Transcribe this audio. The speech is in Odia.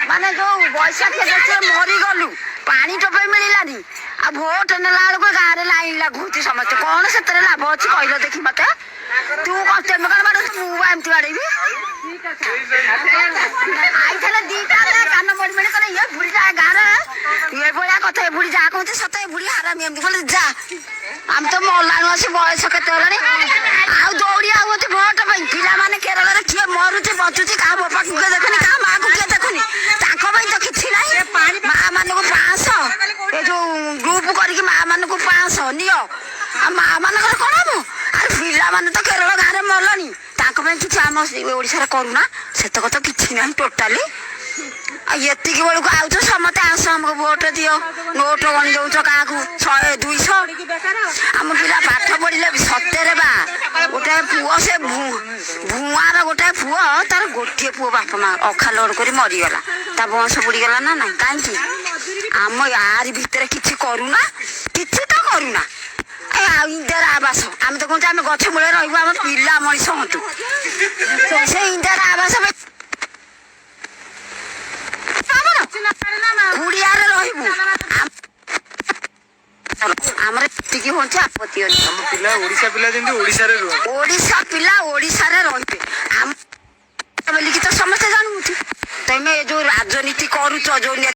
ମାନେ ଯୋଉ ବୈଶାଖୀ ମରିଗଲୁ ପାଣି ଟୋପେ ମିଳିଲାନି ଆଉ ଭୋଟ ନେଲା ବେଳକୁ ଗାଁରେ ଲାଇନ ଲାଗୁଛି ସମସ୍ତେ କଣ ସେଥିରେ ଲାଭ ଅଛି କହିଲ ଦେଖି ମତେ ତୁ କଣ ତେମେ କଣ ବାଡୁଛୁ ମୁଁ ଏମିତି ବାଡେଇବି ଆଇଥିଲେ ଦିଟା କାନ ମଣି ମଣି କଲେ ଇଏ ବୁଢୀ ଯା ଗାଁରେ ଏ ଭଳିଆ କଥା ଏ ବୁଢୀ ଯାହା କହୁଛି ସତ ଏ ବୁଢୀ ହାରାମି ଏମିତି କହିଲେ ଯା ଆମେ ତ ମଲାଣୁ ଆସି ବୟସ କେତେ ହେଲାଣି ଆଉ ଦୌଡ଼ି ଆଉଛନ୍ତି ଭୋଟ ପାଇଁ ପିଲାମାନେ କେରଳରେ କିଏ ମରୁଛି ବଞ୍ଚୁଛି କାହା ବାପାକୁ କିଏ ଦେଖୁନି କାହା ମାଆକୁ କିଏ ଦେଖୁନି ତାଙ୍କ ପାଇଁ ତ କିଛି ନାହିଁ ମା ମାନଙ୍କୁ 500 ଏ ଯୋଉ ଗ୍ରୁପ କରିକି ମା ମାନଙ୍କୁ 500 ନିଅ ଆଉ ମା ମାନଙ୍କର କଣ ହବ ଆରେ ପିଲାମାନେ ତ କେରଳ ଗାଁରେ ମରଲଣି ତାଙ୍କ ପାଇଁ କିଛି ଆମ ଓଡିଶାରେ କରୁନା ସେତକ ତ କିଛି ନାହିଁ ଟୋଟାଲି ଆଉ ଏତିକି ବେଳକୁ ଆଉଛ ସମସ୍ତେ ଆସ ଆମକୁ ଭୋଟ ଦିଅ ନୋଟ ଗଣି ଦଉଛ କାହାକୁ 100 200 ଆମ ପିଲା ପାଠ ପଢିଲେ ସତରେ ବା ଗୋଟେ ପୁଅ ସେ ଭୁଆର ଗୋଟେ ପୁଅ ତାର ଗୋଟିଏ ପୁଅ ବାପା ମା ଅଖା ଲୋଡ କରି ମରିଗଲା ତା ବଂଶ ବୁଡିଗଲା ନା ନାଇଁ କାହିଁକି ଆମ ୟାରି ଭିତରେ କିଛି କରୁନା କିଛି ତ କରୁନା ଆଉ ଇନ୍ଦିରା ଆବାସ ଆମେ ତ କହୁଛୁ ଆମେ ଗଛ ମୂଳେ ରହିବୁ ଆମ ପିଲା ମଣିଷ ହୁଅନ୍ତୁ ସେ ଇନ୍ଦିରା ଆବାସ କୁଡ଼ିଆରେ ରହିବୁ ଆମର ଏତିକି ହଉଛି ଆପତ୍ତି ଅଛି ଓଡିଶା ପିଲା ଯେମିତି ଓଡିଶା ପିଲା ଓଡିଶାରେ ରହିବେ ଆମ ବୋଲିକି ତ ସମସ୍ତେ ଜାଣୁଛୁ ତମେ ଯୋଉ ରାଜନୀତି କରୁଛ ଯୋଉ